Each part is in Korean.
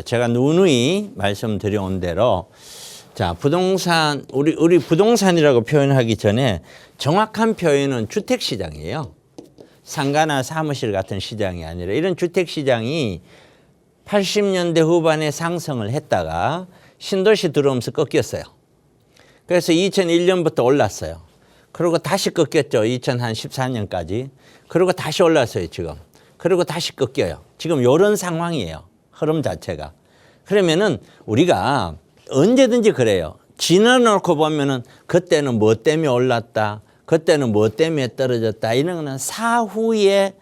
제가 누누이 말씀드려온 대로 자 부동산 우리 부동산이라고 표현하기 전에 정확한 표현은 주택시장이에요. 상가나 사무실 같은 시장이 아니라 이런 주택시장이 80년대 후반에 상승을 했다가 신도시 들어오면서 꺾였어요. 그래서 2001년부터 올랐어요. 그리고 다시 꺾였죠. 2014년까지. 그리고 다시 올랐어요 지금. 그리고 다시 꺾여요. 지금 이런 상황이에요. 흐름 자체가. 그러면은 우리가 언제든지 그래요. 지나놓고 보면은 그때는 뭐 때문에 올랐다. 그때는 뭐 때문에 떨어졌다. 이런 거는 사후에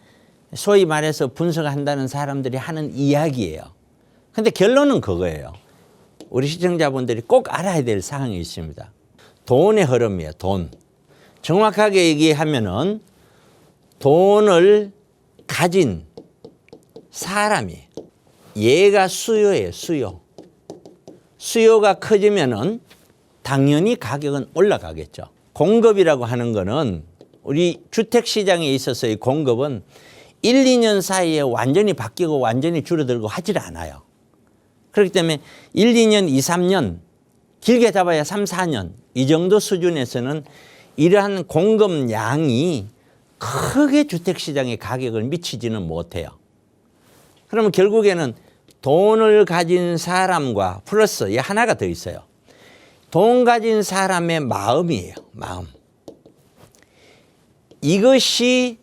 소위 말해서 분석한다는 사람들이 하는 이야기예요. 근데 결론은 그거예요. 우리 시청자분들이 꼭 알아야 될 사항이 있습니다. 돈의 흐름이에요. 돈. 정확하게 얘기하면은 돈을 가진 사람이 얘가 수요예요. 수요. 수요가 커지면은 당연히 가격은 올라가겠죠. 공급이라고 하는 거는 우리 주택시장에 있어서의 공급은 1, 2년 사이에 완전히 바뀌고 완전히 줄어들고 하질 않아요. 그렇기 때문에 1, 2년, 2, 3년, 길게 잡아야 3, 4년 이 정도 수준에서는 이러한 공급량이 크게 주택시장의 가격을 미치지는 못해요. 그러면 결국에는 돈을 가진 사람과 플러스 하나가 더 있어요. 돈 가진 사람의 마음이에요. 마음. 이것이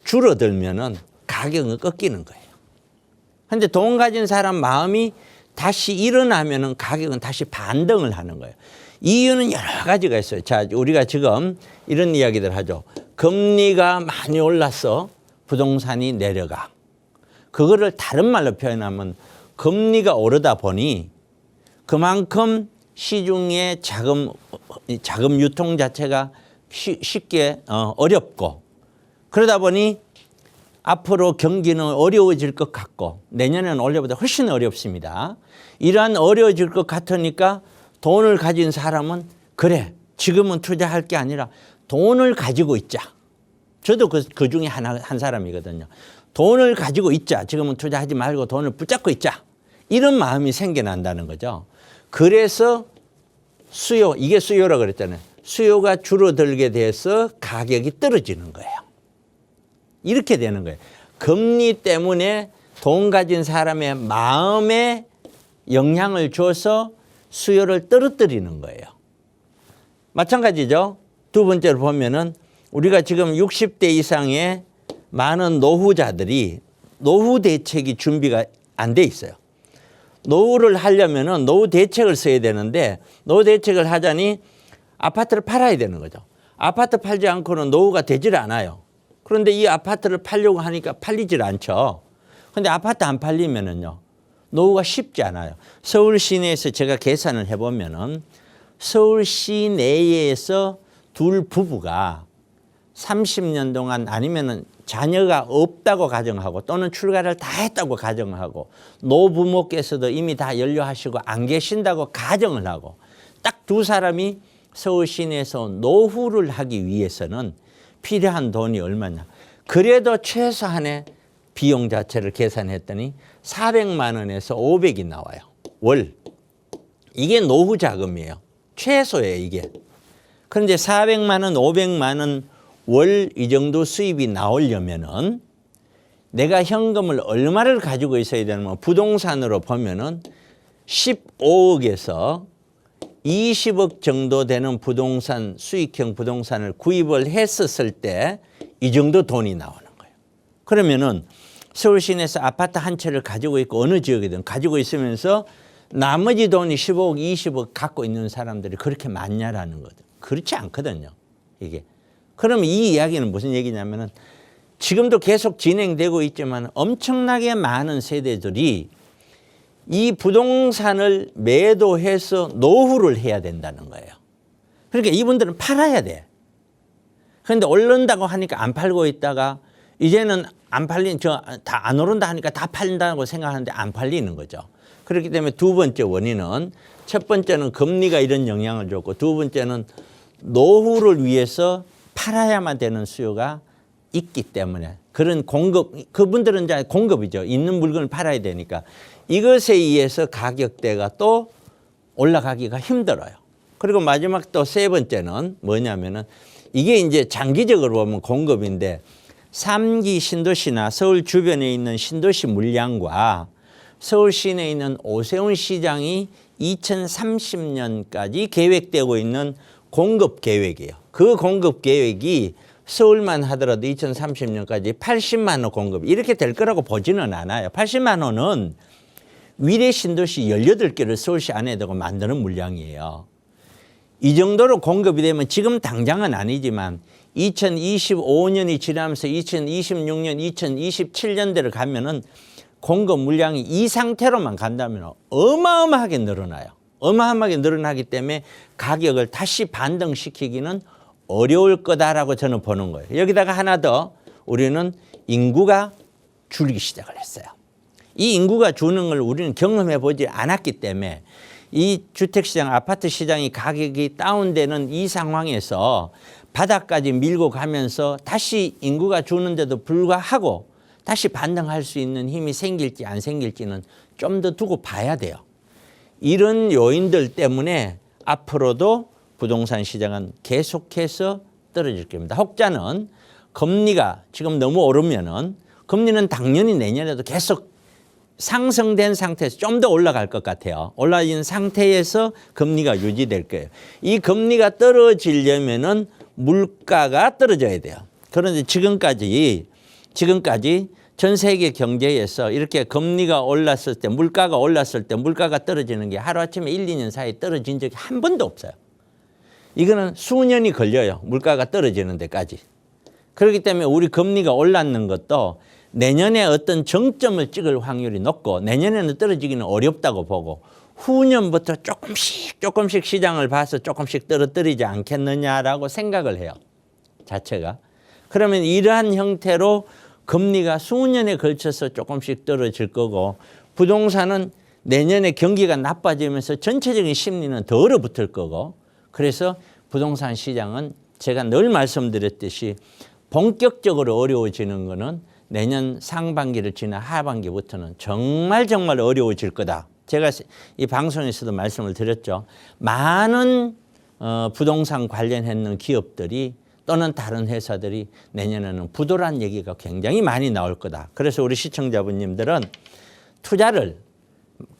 줄어들면은 가격은 꺾이는 거예요. 그런데 돈 가진 사람 마음이 다시 일어나면은 가격은 다시 반등을 하는 거예요. 이유는 여러 가지가 있어요. 자, 우리가 지금 이런 이야기들 하죠. 금리가 많이 올라서 부동산이 내려가. 그거를 다른 말로 표현하면 금리가 오르다 보니 그만큼 시중의 자금 유통 자체가 쉽게 어렵고 그러다 보니 앞으로 경기는 어려워질 것 같고 내년에는 올해보다 훨씬 어렵습니다. 이러한 어려워질 것 같으니까 돈을 가진 사람은 그래 지금은 투자할 게 아니라 돈을 가지고 있자. 저도 그 중에 한 사람이거든요. 돈을 가지고 있자. 지금은 투자하지 말고 돈을 붙잡고 있자. 이런 마음이 생겨난다는 거죠. 그래서 수요, 이게 수요라고 그랬잖아요. 수요가 줄어들게 돼서 가격이 떨어지는 거예요. 이렇게 되는 거예요. 금리 때문에 돈 가진 사람의 마음에 영향을 줘서 수요를 떨어뜨리는 거예요. 마찬가지죠. 두 번째로 보면은 우리가 지금 60대 이상의 많은 노후자들이 노후 대책이 준비가 안 돼 있어요. 노후를 하려면은 노후 대책을 써야 되는데 노후 대책을 하자니 아파트를 팔아야 되는 거죠. 아파트 팔지 않고는 노후가 되질 않아요. 그런데 이 아파트를 팔려고 하니까 팔리질 않죠. 그런데 아파트 안 팔리면은요. 노후가 쉽지 않아요. 서울 시내에서 제가 계산을 해보면은 서울 시내에서 둘 부부가 30년 동안 아니면은 자녀가 없다고 가정하고 또는 출가를 다 했다고 가정하고 노부모께서도 이미 다 연료하시고 안 계신다고 가정을 하고 딱 두 사람이 서울 시내에서 노후를 하기 위해서는 필요한 돈이 얼마냐. 그래도 최소한의 비용 자체를 계산했더니 400만 원에서 500이 나와요. 월. 이게 노후 자금이에요. 최소예요 이게. 그런데 400만 원, 500만 원 월 이 정도 수입이 나오려면은 내가 현금을 얼마를 가지고 있어야 되냐면 부동산으로 보면은 15억에서 20억 정도 되는 부동산, 수익형 부동산을 구입을 했었을 때 이 정도 돈이 나오는 거예요. 그러면은 서울 시내에서 아파트 한 채를 가지고 있고 어느 지역이든 가지고 있으면서 나머지 돈이 15억, 20억 갖고 있는 사람들이 그렇게 많냐라는 거죠. 그렇지 않거든요. 이게. 그러면 이 이야기는 무슨 얘기냐면은 지금도 계속 진행되고 있지만 엄청나게 많은 세대들이 이 부동산을 매도해서 노후를 해야 된다는 거예요. 그러니까 이분들은 팔아야 돼. 그런데 오른다고 하니까 안 팔고 있다가 이제는 안 팔린, 다 안 오른다 하니까 다 팔린다고 생각하는데 안 팔리는 거죠. 그렇기 때문에 두 번째 원인은 첫 번째는 금리가 이런 영향을 줬고 두 번째는 노후를 위해서 팔아야만 되는 수요가 있기 때문에 그런 공급, 그분들은 이제 공급이죠. 있는 물건을 팔아야 되니까. 이것에 의해서 가격대가 또 올라가기가 힘들어요. 그리고 마지막 또 세 번째는 뭐냐면은 이게 이제 장기적으로 보면 공급인데 3기 신도시나 서울 주변에 있는 신도시 물량과 서울 시내에 있는 오세훈 시장이 2030년까지 계획되고 있는 공급 계획이에요. 그 공급 계획이 서울만 하더라도 2030년까지 80만 호 공급 이렇게 될 거라고 보지는 않아요. 80만 호는 위례 신도시 18개를 서울시 안에 두고 만드는 물량이에요. 이 정도로 공급이 되면 지금 당장은 아니지만 2025년이 지나면서 2026년, 2027년대를 가면은 공급 물량이 이 상태로만 간다면 어마어마하게 늘어나요. 어마어마하게 늘어나기 때문에 가격을 다시 반등시키기는 어려울 거다라고 저는 보는 거예요. 여기다가 하나 더 우리는 인구가 줄기 시작을 했어요. 이 인구가 주는 걸 우리는 경험해 보지 않았기 때문에 이 주택시장, 아파트 시장이 가격이 다운되는 이 상황에서 바닥까지 밀고 가면서 다시 인구가 주는데도 불구하고 다시 반등할 수 있는 힘이 생길지 안 생길지는 좀 더 두고 봐야 돼요. 이런 요인들 때문에 앞으로도 부동산 시장은 계속해서 떨어질 겁니다. 혹자는 금리가 지금 너무 오르면은 금리는 당연히 내년에도 계속 상승된 상태에서 좀 더 올라갈 것 같아요. 올라진 상태에서 금리가 유지될 거예요. 이 금리가 떨어지려면은 물가가 떨어져야 돼요. 그런데 지금까지 전 세계 경제에서 이렇게 금리가 올랐을 때, 물가가 올랐을 때 물가가 떨어지는 게 하루아침에 1, 2년 사이에 떨어진 적이 한 번도 없어요. 이거는 수년이 걸려요. 물가가 떨어지는 데까지. 그렇기 때문에 우리 금리가 올랐는 것도 내년에 어떤 정점을 찍을 확률이 높고 내년에는 떨어지기는 어렵다고 보고 후년부터 조금씩 시장을 봐서 조금씩 떨어뜨리지 않겠느냐라고 생각을 해요. 자체가. 그러면 이러한 형태로 금리가 수년에 걸쳐서 조금씩 떨어질 거고 부동산은 내년에 경기가 나빠지면서 전체적인 심리는 더 얼어붙을 거고 그래서 부동산 시장은 제가 늘 말씀드렸듯이 본격적으로 어려워지는 거는 내년 상반기를 지나 하반기부터는 정말 어려워질 거다. 제가 이 방송에서도 말씀을 드렸죠. 많은 부동산 관련했는 기업들이 또는 다른 회사들이 내년에는 부도란 얘기가 굉장히 많이 나올 거다. 그래서 우리 시청자분님들은 투자를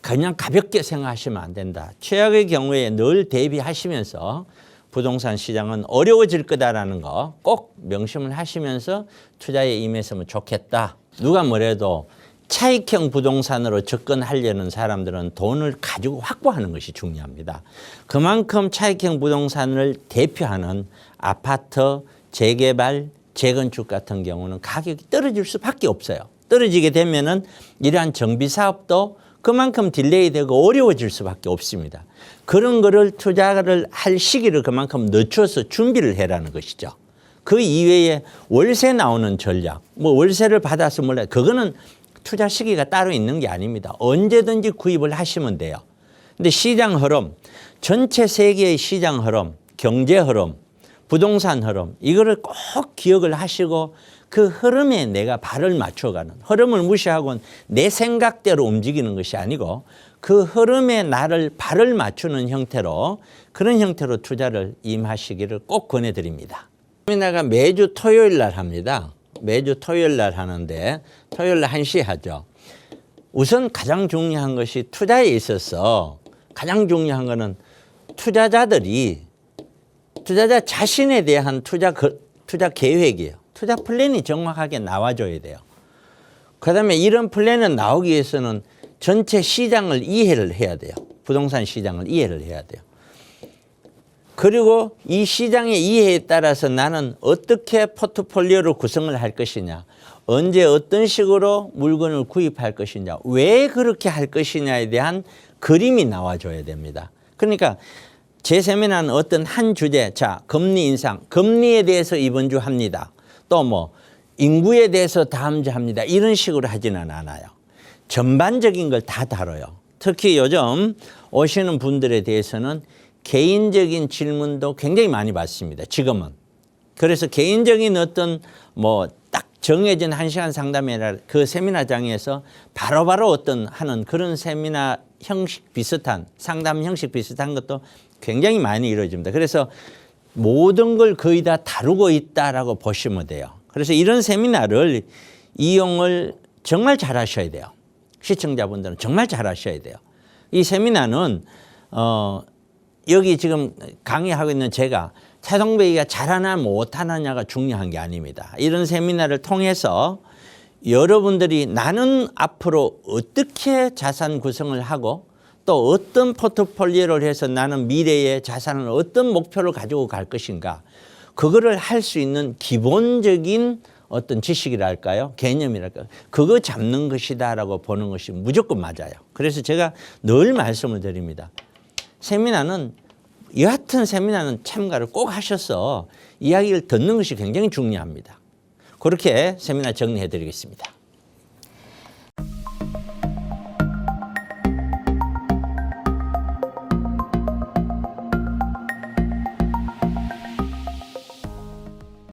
그냥 가볍게 생각하시면 안 된다. 최악의 경우에 늘 대비하시면서 부동산 시장은 어려워질 거다라는 거 꼭 명심을 하시면서 투자에 임했으면 좋겠다. 누가 뭐래도 차익형 부동산으로 접근하려는 사람들은 돈을 가지고 확보하는 것이 중요합니다. 그만큼 차익형 부동산을 대표하는 아파트, 재개발, 재건축 같은 경우는 가격이 떨어질 수밖에 없어요. 떨어지게 되면은 이러한 정비 사업도 그만큼 딜레이 되고 어려워질 수밖에 없습니다. 그런 거를 투자를 할 시기를 그만큼 늦춰서 준비를 해라는 것이죠. 그 이외에 월세 나오는 전략, 뭐 월세를 받아서 몰라요. 그거는 투자 시기가 따로 있는 게 아닙니다. 언제든지 구입을 하시면 돼요. 근데 시장 흐름, 전체 세계의 시장 흐름, 경제 흐름, 부동산 흐름, 이거를 꼭 기억을 하시고 그 흐름에 내가 발을 맞춰가는, 흐름을 무시하고는 내 생각대로 움직이는 것이 아니고 그 흐름에 나를 발을 맞추는 형태로 그런 형태로 투자를 임하시기를 꼭 권해드립니다. 세미나가 매주 토요일 날 합니다. 매주 토요일 날 하는데 토요일 날 1시에 하죠. 우선 가장 중요한 것이 투자에 있어서 가장 중요한 거는 투자자 자신에 대한 투자 계획이에요. 투자 플랜이 정확하게 나와줘야 돼요. 그다음에 이런 플랜이 나오기 위해서는 전체 시장을 이해를 해야 돼요. 부동산 시장을 이해를 해야 돼요. 그리고 이 시장의 이해에 따라서 나는 어떻게 포트폴리오를 구성을 할 것이냐, 언제 어떤 식으로 물건을 구입할 것이냐, 왜 그렇게 할 것이냐에 대한 그림이 나와줘야 됩니다. 그러니까 제 세미나는 어떤 한 주제, 자, 금리 인상, 금리에 대해서 이번 주 합니다. 또 뭐 인구에 대해서 다음 주 합니다. 이런 식으로 하지는 않아요. 전반적인 걸 다 다뤄요. 특히 요즘 오시는 분들에 대해서는 개인적인 질문도 굉장히 많이 받습니다. 지금은. 그래서 개인적인 어떤 뭐 딱 정해진 1시간 상담회라 그 세미나장에서 바로바로 어떤 하는 그런 세미나 형식 비슷한 상담 형식 비슷한 것도 굉장히 많이 이루어집니다. 그래서 모든 걸 거의 다 다루고 있다라고 보시면 돼요. 그래서 이런 세미나를 이용을 정말 잘 하셔야 돼요. 시청자분들은 정말 잘 하셔야 돼요. 이 세미나는 여기 지금 강의하고 있는 제가 차동배기가 잘하나 못하느냐가 중요한 게 아닙니다. 이런 세미나를 통해서 여러분들이 나는 앞으로 어떻게 자산 구성을 하고 또 어떤 포트폴리오를 해서 나는 미래의 자산을 어떤 목표를 가지고 갈 것인가, 그거를 할 수 있는 기본적인 어떤 지식이랄까요? 개념이랄까요? 그거 잡는 것이다라고 보는 것이 무조건 맞아요. 그래서 제가 늘 말씀을 드립니다. 세미나는 여하튼 세미나는 참가를 꼭 하셔서 이야기를 듣는 것이 굉장히 중요합니다. 그렇게 세미나 정리해 드리겠습니다.